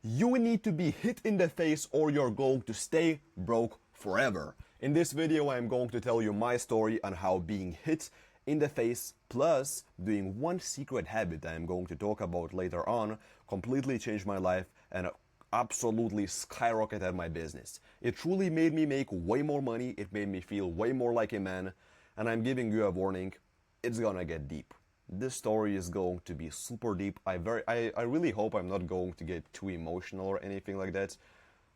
You need to be hit in the face or you're going to stay broke forever. In this video, I'm going to tell you my story on how being hit in the face plus doing one secret habit I'm going to talk about later on completely changed my life and absolutely skyrocketed my business. It truly made me make way more money, it made me feel way more like a man, and I'm giving you a warning, it's gonna get deep. This story is going to be super deep. I really hope I'm not going to get too emotional or anything like that.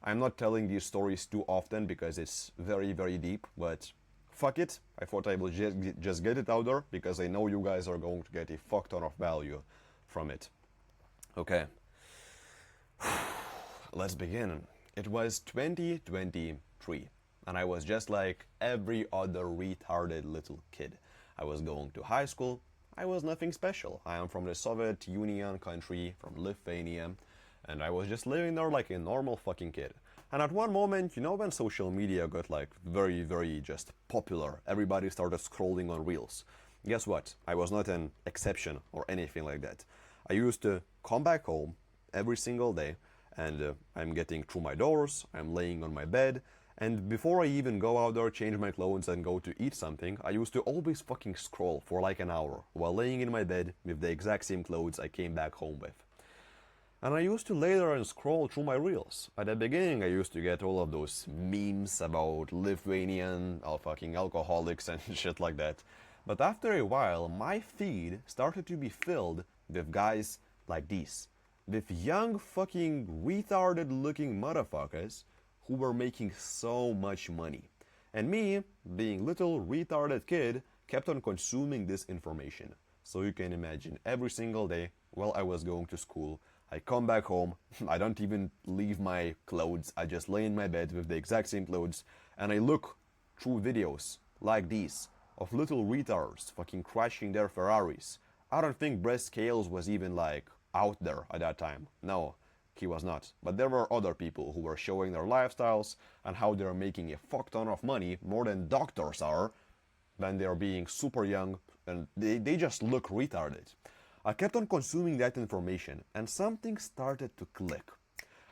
I'm not telling these stories too often because it's very, very deep, but fuck it. I thought I will just get it out there because I know you guys are going to get a fuck ton of value from it. Okay. Let's begin. It was 2023, and I was just like every other retarded little kid. I was going to high school. I was nothing special. I am from the Soviet Union country, from Lithuania, and I was just living there like a normal fucking kid. And at one moment, you know, when social media got like very, very just popular, everybody started scrolling on Reels. Guess what? I was not an exception or anything like that. I used to come back home every single day, and I'm getting through my doors, I'm laying on my bed, and before I even go out there, change my clothes and go to eat something, I used to always fucking scroll for like an hour while laying in my bed with the exact same clothes I came back home with. And I used to lay there and scroll through my reels. At the beginning, I used to get all of those memes about Lithuanian fucking alcoholics and shit like that. But after a while, my feed started to be filled with guys like these. With young fucking retarded looking motherfuckers who were making so much money. And me, being little retarded kid, kept on consuming this information. So you can imagine, every single day while I was going to school, I come back home, I don't even leave my clothes, I just lay in my bed with the exact same clothes, and I look through videos like these of little retards fucking crashing their Ferraris. I don't think Brett Scales was even like out there at that time. No, he was not. But there were other people who were showing their lifestyles and how they're making a fuck ton of money, more than doctors are, when they're being super young, and they just look retarded. I kept on consuming that information, and something started to click.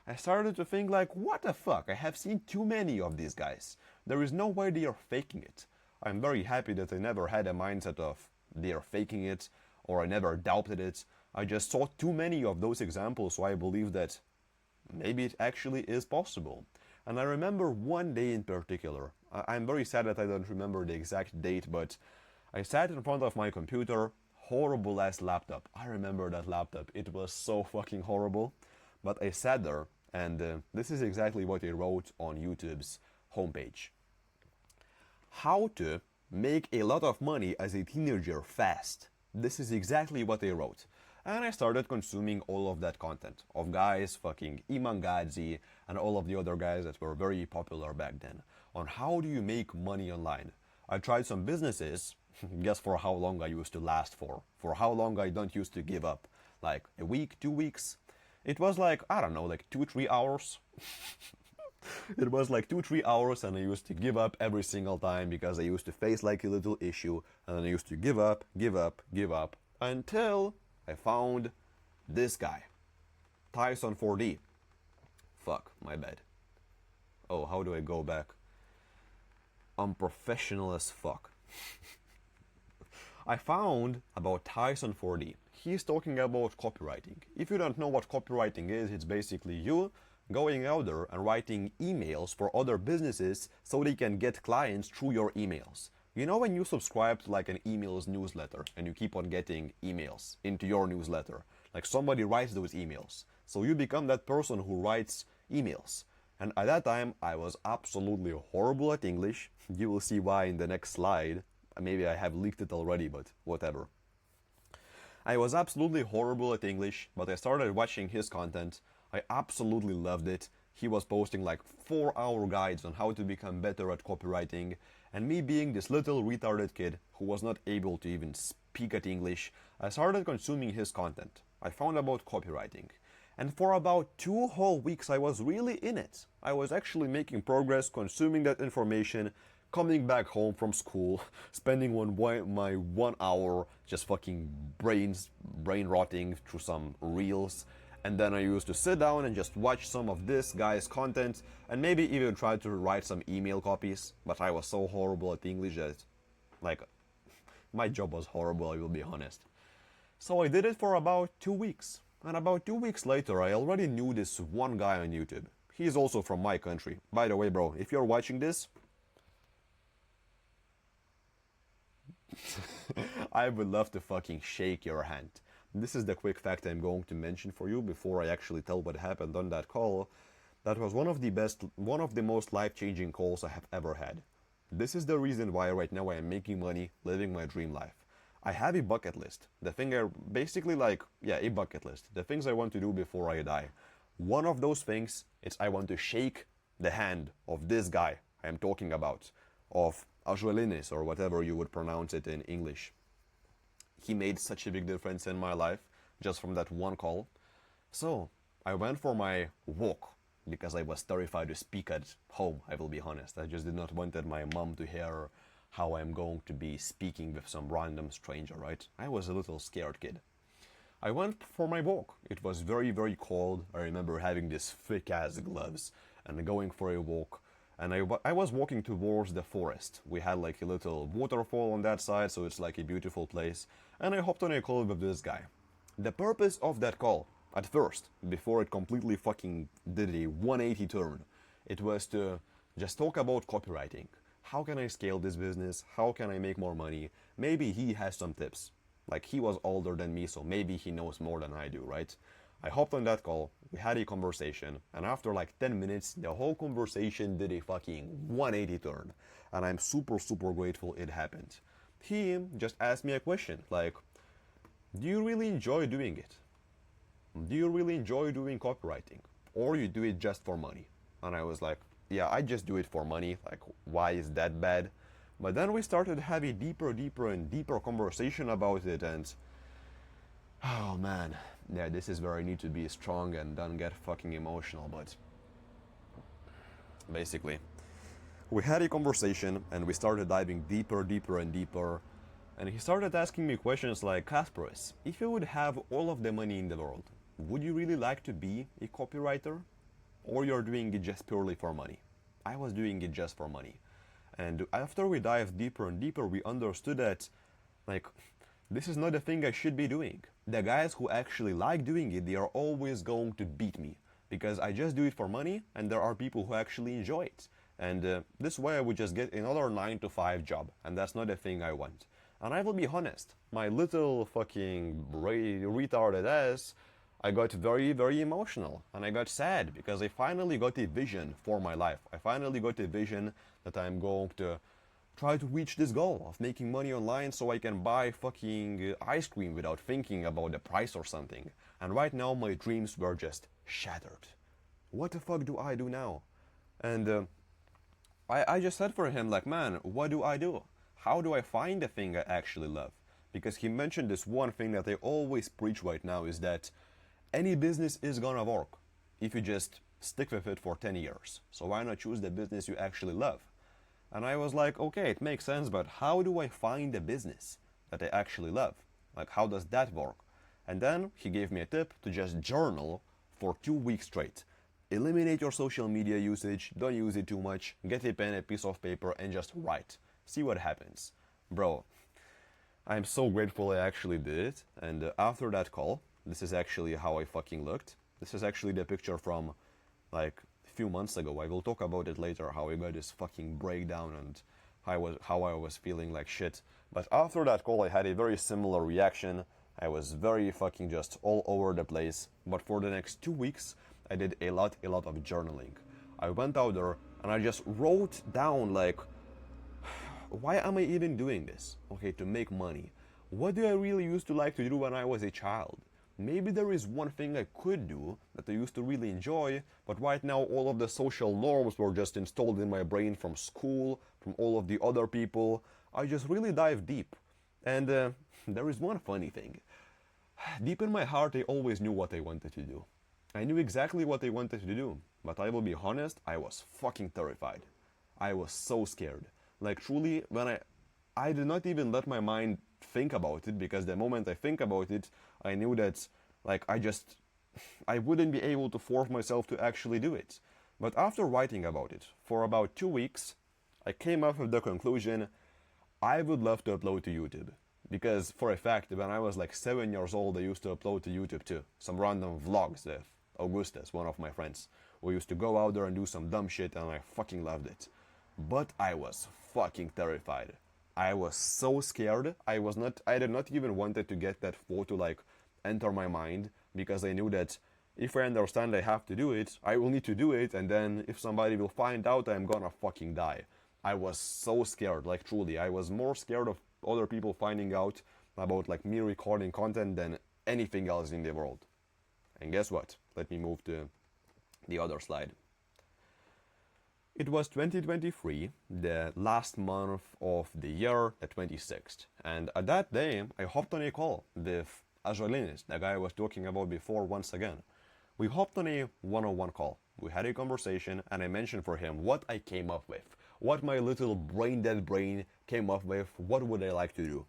I started to think like, what the fuck, I have seen too many of these guys. There is no way they are faking it. I'm very happy that I never had a mindset of they are faking it, or I never doubted it. I just saw too many of those examples, so I believe that maybe it actually is possible. And I remember one day in particular. I'm very sad that I don't remember the exact date, but I sat in front of my computer, horrible ass laptop. I remember that laptop. It was so fucking horrible. But I sat there, and this is exactly what I wrote on YouTube's homepage. How to make a lot of money as a teenager fast. This is exactly what I wrote. And I started consuming all of that content of guys fucking Iman Gadzhi and all of the other guys that were very popular back then on how do you make money online. I tried some businesses. Guess for how long I used to last for how long I don't used to give up, like a week, 2 weeks. It was like, I don't know, like 2-3 hours. It was like 2-3 hours, and I used to give up every single time because I used to face like a little issue, and then I used to give up until I found this guy, Tyson 4D. Fuck, my bad. Oh, how do I go back? I'm professional as fuck. I found about Tyson 4D. He's talking about copywriting. If you don't know what copywriting is, it's basically you going out there and writing emails for other businesses so they can get clients through your emails. You know when you subscribe to like an emails newsletter and you keep on getting emails into your newsletter, like somebody writes those emails. So you become that person who writes emails. And at that time, I was absolutely horrible at English. You will see why in the next slide. Maybe I have leaked it already, but whatever. I was absolutely horrible at English, but I started watching his content. I absolutely loved it. He was posting like 4-hour guides on how to become better at copywriting, and me being this little retarded kid who was not able to even speak at English, I started consuming his content. I found about copywriting. And for about 2 whole weeks I was really in it. I was actually making progress, consuming that information, coming back home from school, spending my 1 hour just fucking brain rotting through some reels, And then I used to sit down and just watch some of this guy's content and maybe even try to write some email copies. But I was so horrible at English that, like, my job was horrible, I will be honest. So I did it for about 2 weeks. And about 2 weeks later, I already knew this one guy on YouTube. He's also from my country. By the way, bro, if you're watching this, I would love to fucking shake your hand. This is the quick fact I'm going to mention for you before I actually tell what happened on that call. That was one of the most life-changing calls I have ever had. This is the reason why right now I am making money, living my dream life. I have a bucket list. The thing I basically a bucket list. The things I want to do before I die. One of those things is I want to shake the hand of this guy I am talking about, of Azuelinis or whatever you would pronounce it in English. He made such a big difference in my life just from that one call. So I went for my walk because I was terrified to speak at home, I will be honest. I just did not wanted my mom to hear how I'm going to be speaking with some random stranger, right? I was a little scared kid. I went for my walk. It was very, very cold. I remember having these thick-ass gloves and going for a walk. And I was walking towards the forest. We had like a little waterfall on that side, so it's like a beautiful place. And I hopped on a call with this guy. The purpose of that call, at first, before it completely fucking did a 180 turn, it was to just talk about copywriting. How can I scale this business? How can I make more money? Maybe he has some tips. Like, he was older than me, so maybe he knows more than I do, right? I hopped on that call, we had a conversation, and after like 10 minutes, the whole conversation did a fucking 180 turn. And I'm super, super grateful it happened. He just asked me a question, like, do you really enjoy doing it? Do you really enjoy doing copywriting? Or you do it just for money? And I was like, yeah, I just do it for money. Like, why is that bad? But then we started to have a deeper and deeper conversation about it, and oh man, yeah, this is where I need to be strong and don't get fucking emotional, but basically, we had a conversation and we started diving deeper and deeper, and he started asking me questions like, Kasparis, if you would have all of the money in the world, would you really like to be a copywriter? Or you're doing it just purely for money? I was doing it just for money. And after we dived deeper and deeper, we understood that, like, this is not a thing I should be doing. The guys who actually like doing it, they are always going to beat me. Because I just do it for money, and there are people who actually enjoy it. And this way I would just get another 9-to-5 job, and that's not a thing I want. And I will be honest, my little fucking retarded ass, I got very, very emotional, and I got sad because I finally got a vision for my life. I finally got a vision that I'm going to try to reach this goal of making money online so I can buy fucking ice cream without thinking about the price or something. And right now my dreams were just shattered. What the fuck do I do now? And I just said for him, like, man, what do I do? How do I find the thing I actually love? Because he mentioned this one thing that I always preach right now, is that any business is gonna work if you just stick with it for 10 years. So why not choose the business you actually love? And I was like, okay, it makes sense, but how do I find a business that I actually love? Like, how does that work? And then he gave me a tip to just journal for 2 weeks straight. Eliminate your social media usage, don't use it too much, get a pen, a piece of paper, and just write. See what happens. Bro, I'm so grateful I actually did it. And after that call, this is actually how I fucking looked. This is actually the picture from like a few months ago. I will talk about it later, how I got this fucking breakdown and how I was feeling like shit. But after that call I had a very similar reaction. I was very fucking just all over the place. But for the next 2 weeks I did a lot of journaling. I went out there and I just wrote down, like, why am I even doing this? Okay, to make money. What do I really used to like to do when I was a child? Maybe there is one thing I could do that I used to really enjoy, but right now all of the social norms were just installed in my brain from school, from all of the other people. I just really dive deep. And there is one funny thing. Deep in my heart, I always knew what I wanted to do. I knew exactly what I wanted to do, but I will be honest, I was fucking terrified. I was so scared. Like, truly, when I did not even let my mind think about it, because the moment I think about it, I knew that, like, I just I wouldn't be able to force myself to actually do it. But after writing about it for about 2 weeks, I came up with the conclusion I would love to upload to YouTube. Because for a fact, when I was like 7 years old, I used to upload to YouTube too. Some random vlogs with Augustus, one of my friends. We used to go out there and do some dumb shit and I fucking loved it. But I was fucking terrified. I was so scared. I did not even wanted to get that thought to like enter my mind because I knew that if I understand I have to do it, I will need to do it, and then if somebody will find out, I'm gonna fucking die. I was so scared, like truly. I was more scared of other people finding out about like me recording content than anything else in the world. And guess what? Let me move to the other slide. It was 2023, the last month of the year, the 26th. And at that day, I hopped on a call with Azolinis, the guy I was talking about before once again. We hopped on a one-on-one call. We had a conversation and I mentioned for him what I came up with, what my little brain-dead brain came up with, what would I like to do.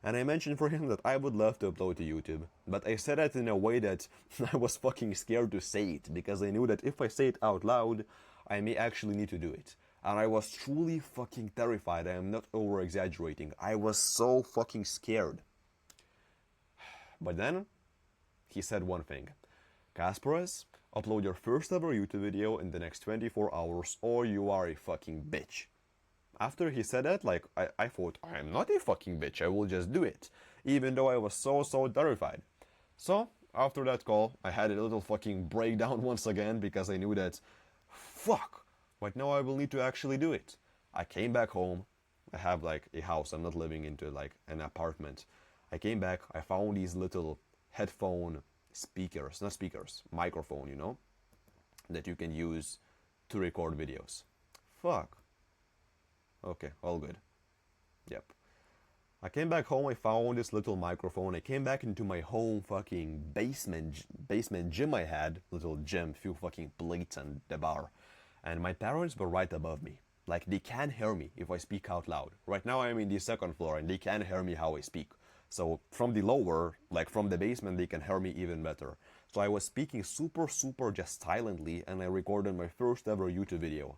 And I mentioned for him that I would love to upload to YouTube, but I said it in a way that I was fucking scared to say it, because I knew that if I say it out loud, I may actually need to do it. And I was truly fucking terrified. I am not over-exaggerating. I was so fucking scared. But then, he said one thing. Kasparas, upload your first ever YouTube video in the next 24 hours or you are a fucking bitch. After he said that, like, I thought, I'm not a fucking bitch, I will just do it. Even though I was so terrified. So, after that call, I had a little fucking breakdown once again because I knew that, fuck, but now I will need to actually do it. I came back home. I have like a house, I'm not living into like an apartment. I came back, I found these little headphone speakers, not speakers, microphone, you know, that you can use to record videos. Fuck. Okay, all good. Yep. I came back home, I found this little microphone, I came back into my home fucking basement gym I had, little gym, few fucking plates and the bar. And my parents were right above me. Like, they can hear me if I speak out loud. Right now I'm in the second floor and they can hear me how I speak. So from the lower, like from the basement, they can hear me even better. So I was speaking super just silently and I recorded my first ever YouTube video.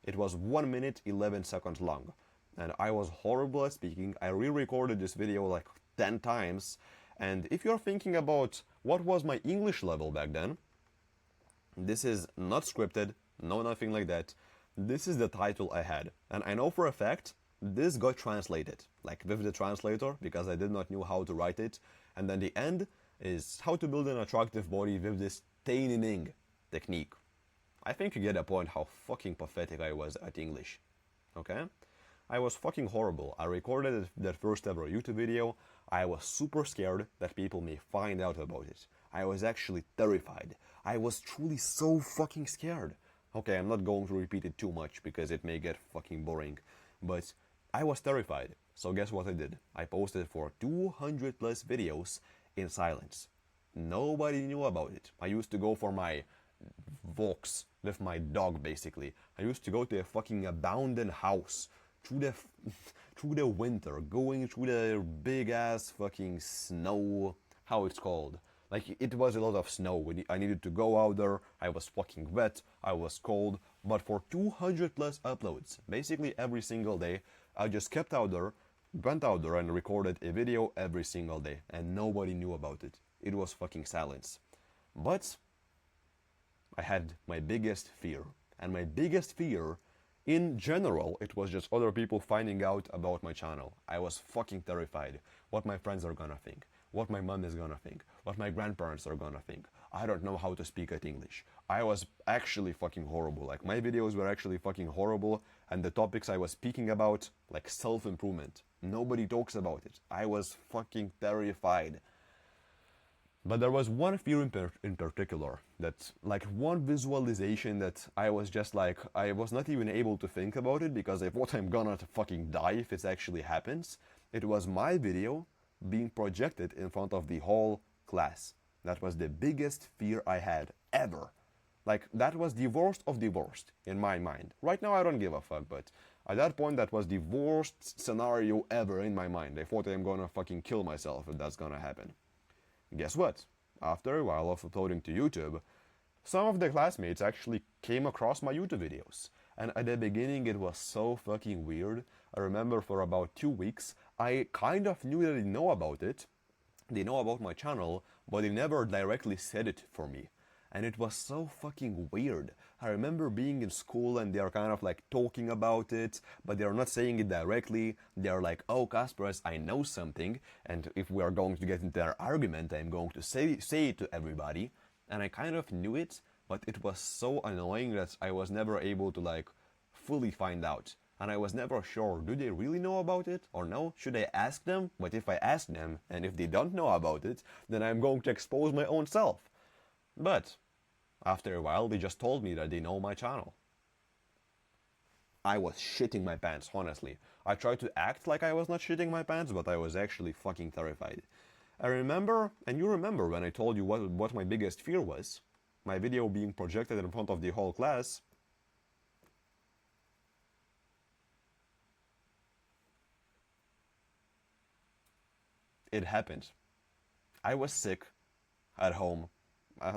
It was 1 minute 11 seconds long. And I was horrible at speaking. I re-recorded this video like 10 times. And if you're thinking about what was my English level back then, this is not scripted, no nothing like that. This is the title I had. And I know for a fact, this got translated, like with the translator, because I did not know how to write it. And then the end is how to build an attractive body with this tanning technique. I think you get a point how fucking pathetic I was at English. Okay? I was fucking horrible. I recorded that first ever YouTube video. I was super scared that people may find out about it. I was actually terrified. I was truly so fucking scared. Okay, I'm not going to repeat it too much because it may get fucking boring. But I was terrified. So guess what I did? I posted for 200 plus videos in silence. Nobody knew about it. I used to go for my walks with my dog basically. I used to go to a fucking abandoned house through the winter, going through the big ass fucking snow, how it's called. Like, it was a lot of snow. I needed to go out there. I was fucking wet. I was cold. But for 200 plus uploads, basically every single day, I just kept out there, went out there and recorded a video every single day. And nobody knew about it. It was fucking silence. But I had my biggest fear. And my biggest fear, in general, it was just other people finding out about my channel. I was fucking terrified. What my friends are gonna think. What my mom is gonna think, what my grandparents are gonna think. I don't know how to speak at English. I was actually fucking horrible. Like, my videos were actually fucking horrible, and the topics I was speaking about, like self-improvement, nobody talks about it. I was fucking terrified. But there was one fear in particular, that, like, one visualization that I was just like, I was not even able to think about it because I thought I'm gonna fucking die if it actually happens. It was my video being projected in front of the whole class. That was the biggest fear I had ever. Like, that was the worst of the worst in my mind. Right now I don't give a fuck, but at that point that was the worst scenario ever in my mind. I thought I'm gonna fucking kill myself if that's gonna happen. Guess what? after a while of uploading to YouTube, some of the classmates actually came across my YouTube videos. And at the beginning, it was so fucking weird. I remember for about 2 weeks, I kind of knew that they know about it. They know about my channel, but they never directly said it for me. And it was so fucking weird. I remember being in school and they're kind of like talking about it, but they're not saying it directly. They're like, oh, Kasparas, I know something, and if we are going to get into an argument, I'm going to say it to everybody. And I kind of knew it, but it was so annoying that I was never able to like fully find out. And I was never sure, do they really know about it or no? Should I ask them? But if I ask them, and if they don't know about it, then I'm going to expose my own self. But after a while, they just told me that they know my channel. I was shitting my pants, honestly. I tried to act like I was not shitting my pants, but I was actually fucking terrified. I remember, and you remember when I told you what my biggest fear was, my video being projected in front of the whole class. It happened. I was sick at home.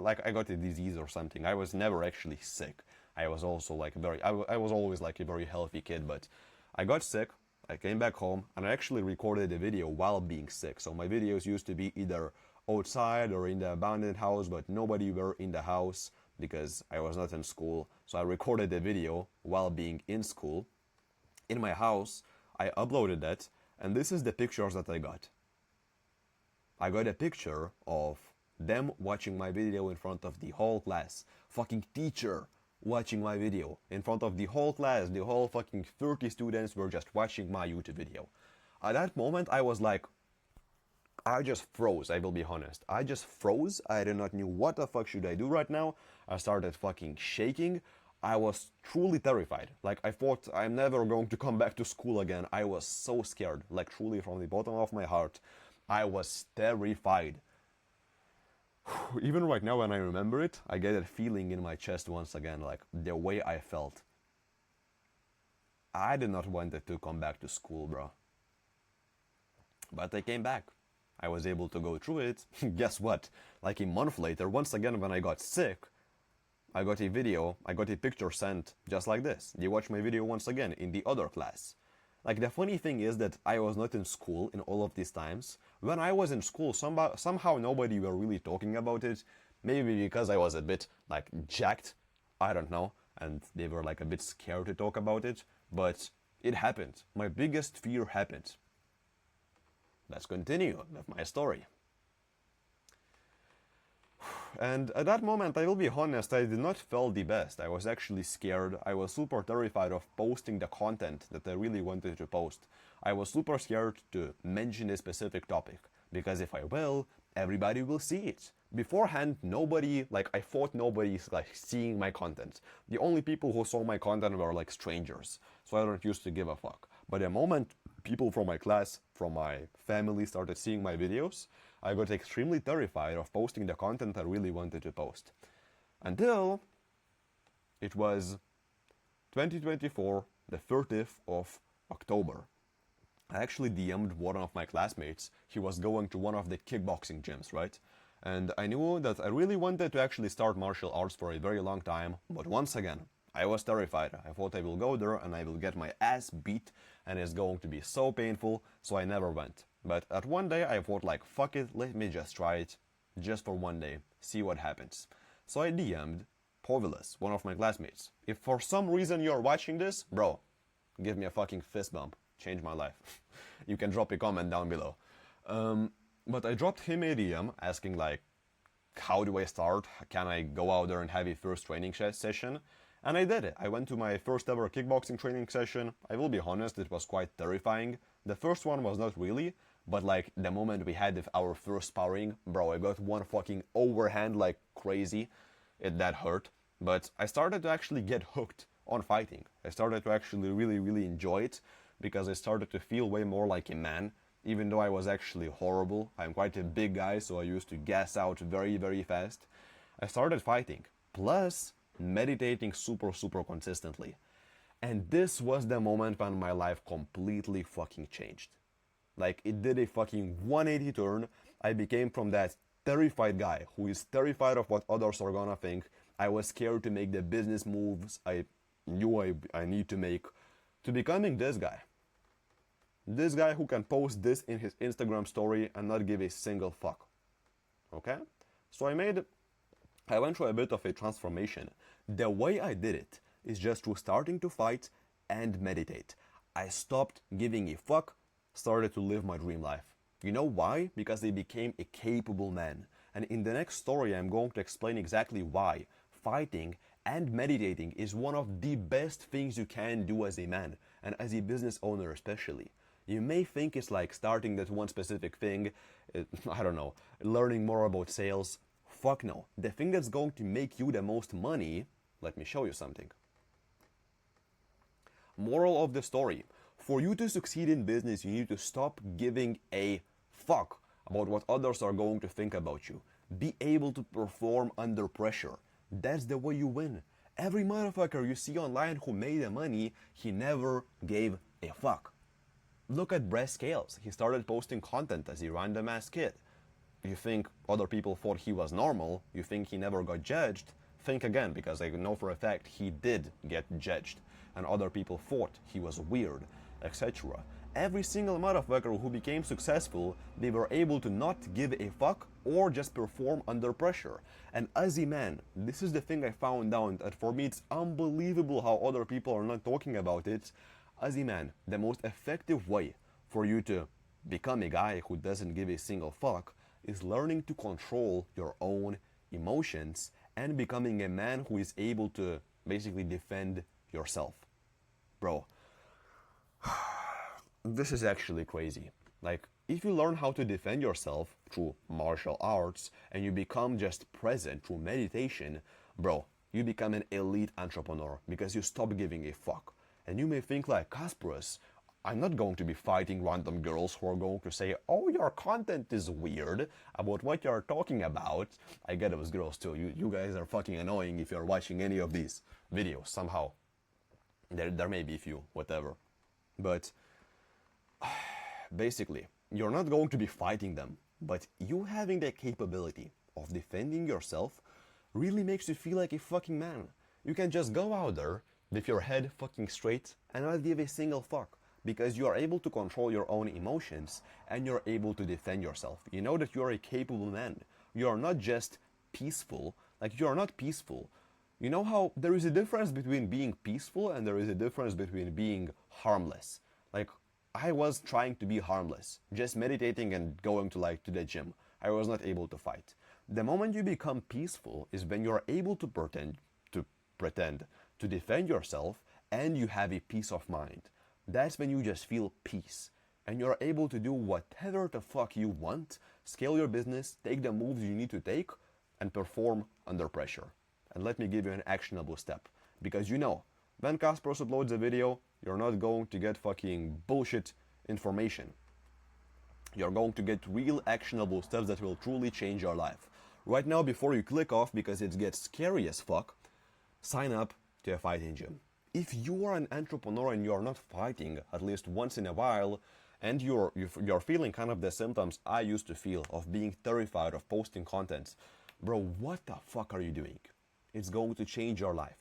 Like I got a disease or something. I was never actually sick. I was also like I was always like a very healthy kid, but I got sick. I came back home and I actually recorded a video while being sick. So my videos used to be either outside or in the abandoned house, but nobody were in the house because I was not in school. So I recorded the video while being in school. In my house, I uploaded that, and this is the pictures that I got. I got a picture of them watching my video in front of the whole class. Fucking teacher watching my video in front of the whole class. The whole fucking 30 students were just watching my YouTube video. At that moment, I was like, I just froze, I will be honest. I just froze. I did not know what the fuck should I do right now. I started fucking shaking. I was truly terrified. Like, I thought I'm never going to come back to school again. I was so scared. Like, truly from the bottom of my heart. I was terrified. Even right now when I remember it, I get a feeling in my chest once again, like the way I felt. I did not want it to come back to school, bro. But I came back. I was able to go through it. Guess what? Like a month later, once again when I got sick, I got a picture sent just like this. They watched my video once again in the other class. Like, the funny thing is that I was not in school in all of these times. When I was in school, somehow nobody were really talking about it. Maybe because I was a bit, like, jacked. I don't know. And they were, like, a bit scared to talk about it. But it happened. My biggest fear happened. Let's continue with my story. And at that moment, I will be honest, I did not feel the best. I was actually scared. I was super terrified of posting the content that I really wanted to post. I was super scared to mention a specific topic, because if I will, everybody will see it. Beforehand, I thought nobody's like seeing my content. The only people who saw my content were like strangers, so I don't used to give a fuck. But the moment people from my class, from my family started seeing my videos, I got extremely terrified of posting the content I really wanted to post. Until it was 2024, the 30th of October. I actually DM'd one of my classmates. He was going to one of the kickboxing gyms, right? And I knew that I really wanted to actually start martial arts for a very long time, but once again, I was terrified. I thought I will go there and I will get my ass beat and it's going to be so painful, so I never went. But at one day I thought like, fuck it, let me just try it, just for one day, see what happens. So I DM'd Povilas, one of my classmates. If for some reason you're watching this, bro, give me a fucking fist bump, change my life. You can drop a comment down below. But I dropped him a DM asking like, how do I start? Can I go out there and have a first training session? And I did it. I went to my first ever kickboxing training session. I will be honest, it was quite terrifying. The first one was not really, but like the moment we had our first sparring, bro, I got one fucking overhand like crazy. That hurt. But I started to actually get hooked on fighting. I started to actually really enjoy it because I started to feel way more like a man. Even though I was actually horrible, I'm quite a big guy, so I used to gas out very fast. I started fighting, plus meditating super consistently. And this was the moment when my life completely fucking changed. Like, it did a fucking 180 turn. I became from that terrified guy who is terrified of what others are gonna think. I was scared to make the business moves I knew I need to make, to becoming this guy. This guy who can post this in his Instagram story and not give a single fuck. Okay? So I went through a bit of a transformation. The way I did it is just through starting to fight and meditate. I stopped giving a fuck, started to live my dream life. You know why? Because I became a capable man. And in the next story, I'm going to explain exactly why fighting and meditating is one of the best things you can do as a man, and as a business owner especially. You may think it's like starting that one specific thing, I don't know, learning more about sales. Fuck no. The thing that's going to make you the most money, let me show you something. Moral of the story. For you to succeed in business, you need to stop giving a fuck about what others are going to think about you. Be able to perform under pressure. That's the way you win. Every motherfucker you see online who made the money, he never gave a fuck. Look at Brett Scales. He started posting content as a random ass kid. You think other people thought he was normal, you think he never got judged, think again, because I know for a fact he did get judged, and other people thought he was weird, etc. Every single motherfucker who became successful, they were able to not give a fuck or just perform under pressure. And as a man, this is the thing I found out, that for me it's unbelievable how other people are not talking about it. As a man, the most effective way for you to become a guy who doesn't give a single fuck is learning to control your own emotions and becoming a man who is able to basically defend yourself. Bro, this is actually crazy. Like, if you learn how to defend yourself through martial arts and you become just present through meditation, bro, you become an elite entrepreneur because you stop giving a fuck. And you may think like, Kasparus, I'm not going to be fighting random girls who are going to say, oh, your content is weird about what you're talking about. I get those girls too. You guys are fucking annoying if you're watching any of these videos somehow. There may be a few, whatever. But basically, you're not going to be fighting them. But you having the capability of defending yourself really makes you feel like a fucking man. You can just go out there with your head fucking straight and not give a single fuck. Because you are able to control your own emotions and you're able to defend yourself. You know that you are a capable man. You are not just peaceful. Like, you are not peaceful. You know how there is a difference between being peaceful and there is a difference between being harmless. Like, I was trying to be harmless, just meditating and going to the gym. I was not able to fight. The moment you become peaceful is when you're able to pretend to defend yourself and you have a peace of mind. That's when you just feel peace and you're able to do whatever the fuck you want, scale your business, take the moves you need to take, and perform under pressure. And let me give you an actionable step. Because you know, when Kasparus uploads a video, you're not going to get fucking bullshit information. You're going to get real actionable steps that will truly change your life. Right now, before you click off because it gets scary as fuck, sign up to a fighting gym. If you are an entrepreneur and you're not fighting at least once in a while, and you're feeling kind of the symptoms I used to feel of being terrified of posting content, bro, what the fuck are you doing? It's going to change your life.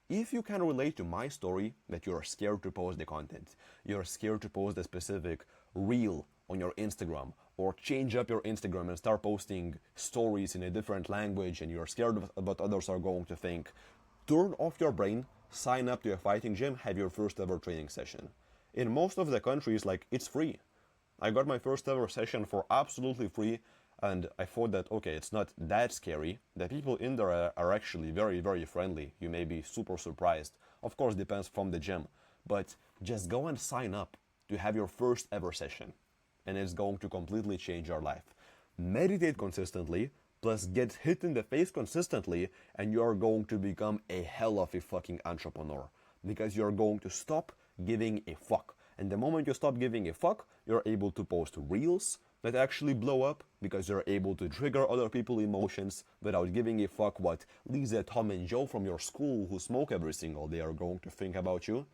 If you can relate to my story, that you're scared to post the content, you're scared to post a specific reel on your Instagram, or change up your Instagram and start posting stories in a different language, and you're scared of what others are going to think, turn off your brain, sign up to a fighting gym, have your first ever training session. In most of the countries, it's free. I got my first ever session for absolutely free, and I thought that, okay, it's not that scary. The people in there are actually very, very friendly. You may be super surprised. Of course, depends from the gym. But just go and sign up to have your first ever session, and it's going to completely change your life. Meditate consistently, plus get hit in the face consistently, and you're going to become a hell of a fucking entrepreneur. Because you're going to stop giving a fuck. And the moment you stop giving a fuck, you're able to post reels that actually blow up, because you're able to trigger other people's emotions without giving a fuck what Lisa, Tom, and Joe from your school who smoke every single day are going to think about you.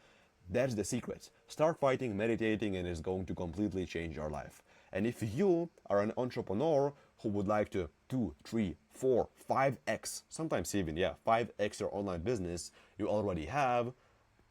That's the secret. Start fighting, meditating, and it's going to completely change your life. And if you are an entrepreneur who would like to 2, 3, 4, 5x, sometimes even, yeah, 5x your online business you already have,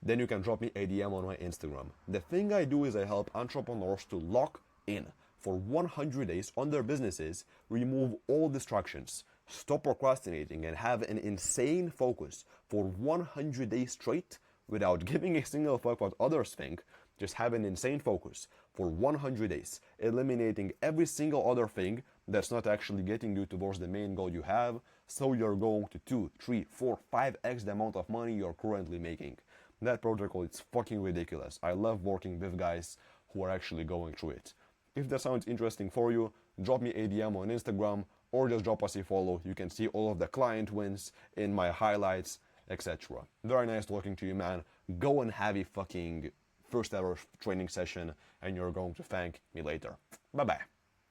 then you can drop me a DM on my Instagram. The thing I do is I help entrepreneurs to lock in for 100 days on their businesses, remove all distractions, stop procrastinating, and have an insane focus for 100 days straight without giving a single fuck what others think. Just have an insane focus for 100 days, eliminating every single other thing that's not actually getting you towards the main goal you have, so you're going to 2, 3, 4, 5x the amount of money you're currently making. That protocol is fucking ridiculous. I love working with guys who are actually going through it. If that sounds interesting for you, drop me a DM on Instagram or just drop us a follow. You can see all of the client wins in my highlights, etc. Very nice talking to you, man. Go and have a fucking first ever training session and you're going to thank me later. Bye bye.